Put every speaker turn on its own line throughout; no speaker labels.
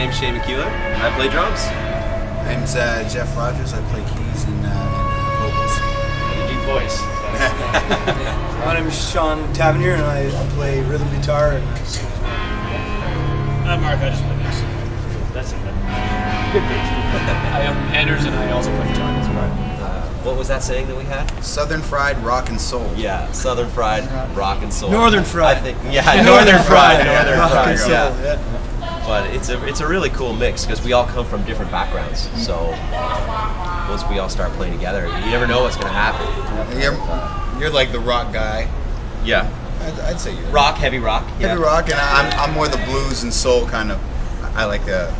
name's Shane McKeeler, and I play drums.
My name's Jeff Rogers. I play keys and vocals.
Deep voice.
My name is Sean Tavernier, and I play rhythm guitar and sing.
I'm Mark. I just play bass. That's it. Good bass. I am Anders, and I also play guitar as well.
What was that saying that we had?
Southern fried rock and soul.
Yeah, Southern fried rock and soul.
Northern fried.
I think, yeah, Northern fried. Northern
rock
fried.
and soul,
Yeah. But it's a really cool mix because we all come from different backgrounds. So once we all start playing together, you never know what's going to happen.
You're like the rock guy.
Yeah.
I'd say you're
Rock, heavy rock.
heavy rock, and I'm more the blues and soul kind of. I like the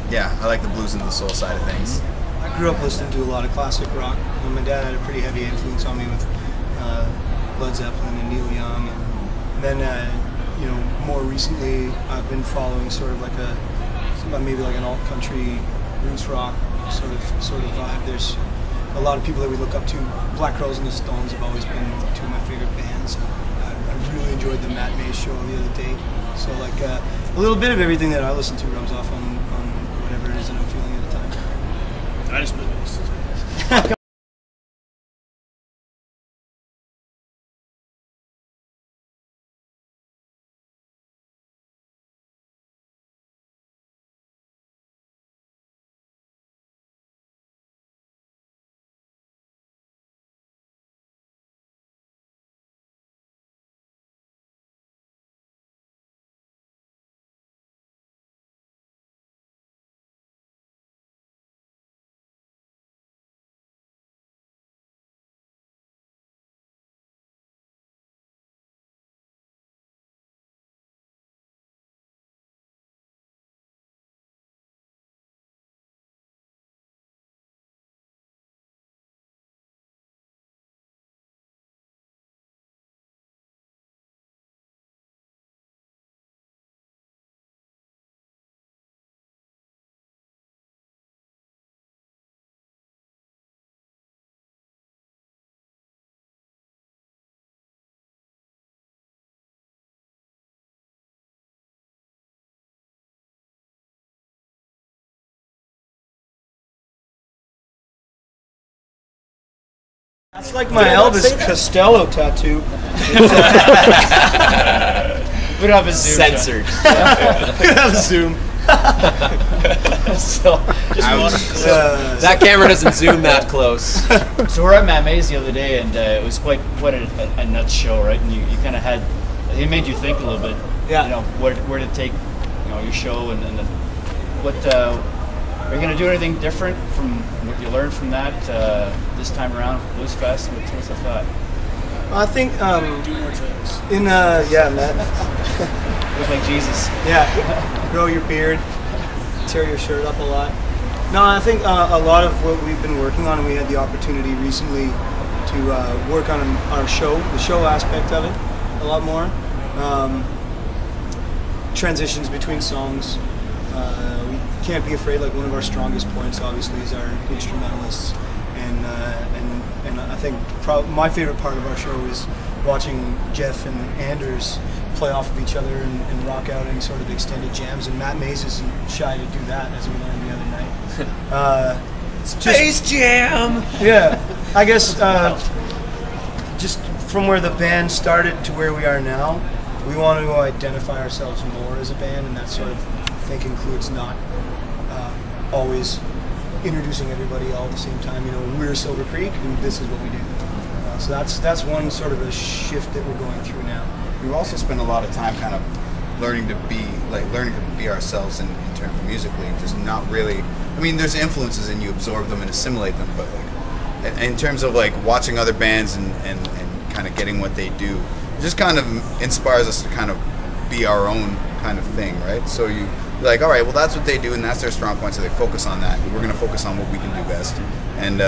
blues and the soul side of things.
I grew up listening to a lot of classic rock. My dad had a pretty heavy influence on me with Led Zeppelin and Neil Young. And then, more recently, I've been following sort of like maybe like an alt country roots rock sort of vibe. There's a lot of people that we look up to. Black Crowes and the Stones have always been two of my favorite bands. I really enjoyed the Matt May show the other day. So like a little bit of everything that I listen to rubs off on whatever it is that I'm feeling at the time.
I just play bass.
That's like my Elvis Costello tattoo.
We don't have a zoom.
Censored.
We have a zoom.
So,
That camera doesn't zoom that close.
so we're at Matt May's the other day, and it was quite a nuts show, right? And you kind of had, it made you think a little bit.
Yeah.
You know, where to take, your show, and then what. Are you going to do anything different from what you learned from that this time around for Bluesfest? What's the thought?
I think
Do more tricks.
Matt.
Look like Jesus.
Yeah, grow your beard, tear your shirt up a lot. No, I think a lot of what we've been working on, and we had the opportunity recently to work on our show, the show aspect of it, a lot more. Transitions between songs. We can't be afraid. Like, one of our strongest points, obviously, is our instrumentalists, and I think my favorite part of our show is watching Jeff and Anders play off of each other and rock out in sort of extended jams. And Matt Mays isn't shy to do that, as we learned the other night.
Space Jam!
Yeah, I guess just from where the band started to where we are now, we want to identify ourselves more as a band, and that sort of, I think, includes not always introducing everybody all at the same time. We're Silver Creek, and this is what we do. So that's one sort of a shift that we're going through now.
We've also spent a lot of time kind of learning to be ourselves in terms of musically, just not really. I mean, there's influences and you absorb them and assimilate them, but like in terms of like watching other bands and kind of getting what they do, it just kind of inspires us to kind of be our own kind of thing, right? So you're like, all right, well, that's what they do and that's their strong point, so they focus on that. We're going to focus on what we can do best, and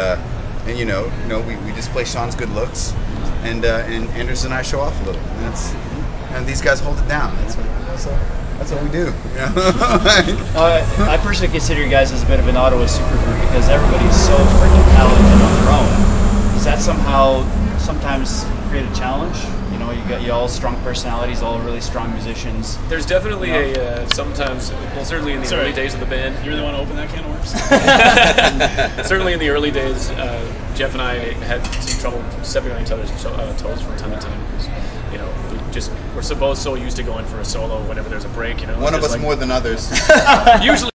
we display Sean's good looks, and Anders and I show off a little. And these guys hold it down. That's what we do.
I personally consider you guys as a bit of an Ottawa supergroup because everybody's so freaking talented on their own. Does that sometimes create a challenge? know, you all strong personalities, all really strong musicians.
There's definitely sometimes, well, certainly in the early days of the band.
You're the one to open that can of worms.
Certainly in the early days, Jeff and I had some trouble stepping on each other's toes from time to time. Because, you know, we're both so used to going for a solo whenever there's a break. You know,
One of us more than others.
Usually.